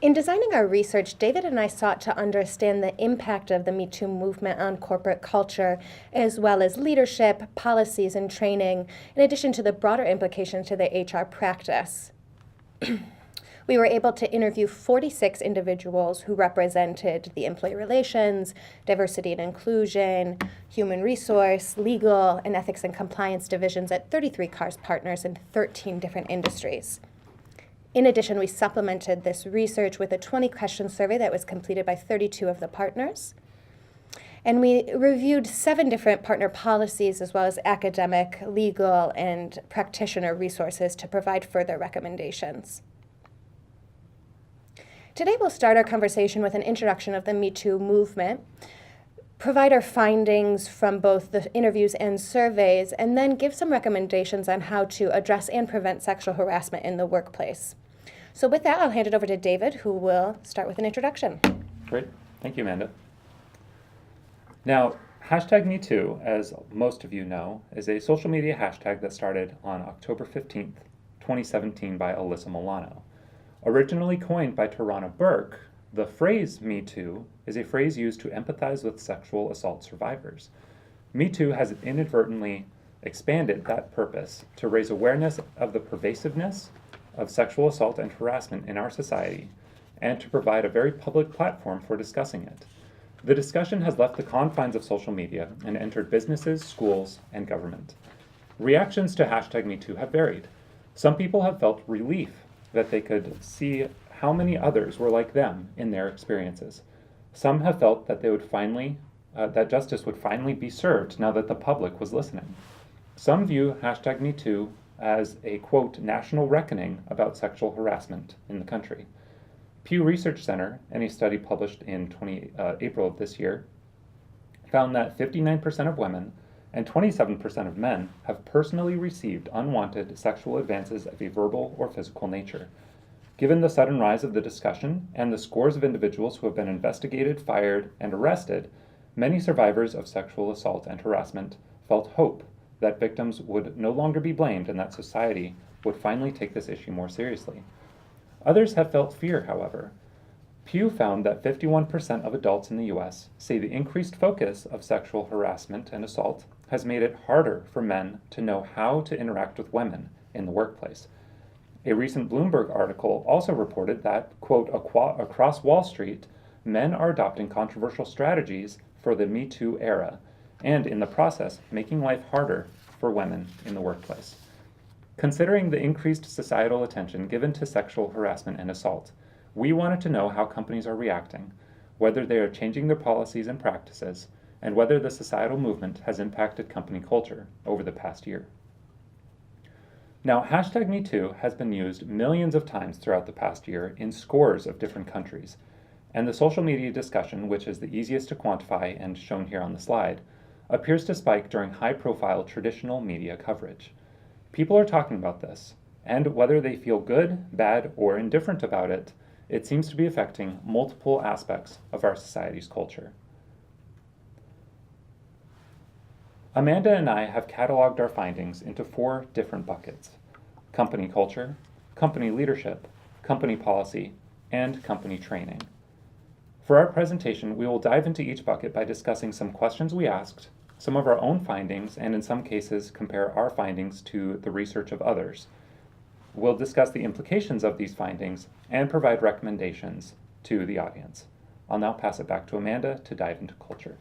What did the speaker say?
In designing our research, David and I sought to understand the impact of the Me2 movement on corporate culture, as well as leadership, policies, and training, in addition to the broader implications to the HR practice. We were able to interview 46 individuals who represented the employee relations, diversity and inclusion, human resource, legal, and ethics and compliance divisions at 33 CAHRS partners in 13 different industries. In addition, we supplemented this research with a 20-question survey that was completed by 32 of the partners. And we reviewed 7 different partner policies as well as academic, legal, and practitioner resources to provide further recommendations. Today we'll start our conversation with an introduction of the Me2 movement, provide our findings from both the interviews and surveys, and then give some recommendations on how to address and prevent sexual harassment in the workplace. So with that, I'll hand it over to David, who will start with an introduction. Great. Thank you, Amanda. Now, hashtag Me2, as most of you know, is a social media hashtag that started on October 15th, 2017 by Alyssa Milano. Originally coined by Tarana Burke, the phrase Me Too is a phrase used to empathize with sexual assault survivors. Me Too has inadvertently expanded that purpose to raise awareness of the pervasiveness of sexual assault and harassment in our society, and to provide a very public platform for discussing it. The discussion has left the confines of social media and entered businesses, schools, and government. Reactions to hashtag Me Too have varied. Some people have felt relief that they could see how many others were like them in their experiences. Some have felt that they would finally, that justice would finally be served now that the public was listening. Some view hashtag Me2 as a, quote, national reckoning about sexual harassment in the country. Pew Research Center, in a study published in April of this year, found that 59% of women and 27% of men have personally received unwanted sexual advances of a verbal or physical nature. Given the sudden rise of the discussion and the scores of individuals who have been investigated, fired, and arrested, many survivors of sexual assault and harassment felt hope that victims would no longer be blamed and that society would finally take this issue more seriously. Others have felt fear, however. Pew found that 51% of adults in the U.S. say the increased focus of sexual harassment and assault has made it harder for men to know how to interact with women in the workplace. A recent Bloomberg article also reported that, quote, across Wall Street, men are adopting controversial strategies for the Me Too era, and in the process, making life harder for women in the workplace. Considering the increased societal attention given to sexual harassment and assault, we wanted to know how companies are reacting, whether they are changing their policies and practices, and whether the societal movement has impacted company culture over the past year. Now, hashtag Me2 has been used millions of times throughout the past year in scores of different countries, and the social media discussion, which is the easiest to quantify and shown here on the slide, appears to spike during high-profile traditional media coverage. People are talking about this, and whether they feel good, bad, or indifferent about it, it seems to be affecting multiple aspects of our society's culture. Amanda and I have cataloged our findings into 4 different buckets: company culture, company leadership, company policy, and company training. For our presentation, we will dive into each bucket by discussing some questions we asked, some of our own findings, and in some cases compare our findings to the research of others. We'll discuss the implications of these findings and provide recommendations to the audience. I'll now pass it back to Amanda to dive into culture.